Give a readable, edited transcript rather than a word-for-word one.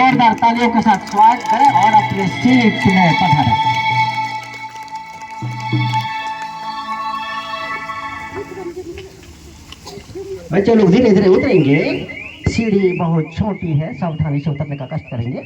जोरदार तालियों के साथ स्वागत करें और अपने सीट में पधारें। बच्चे लोग धीरे धीरे उतरेंगे, सीढ़ी बहुत छोटी है, सावधानी से उतरने का कष्ट करेंगे।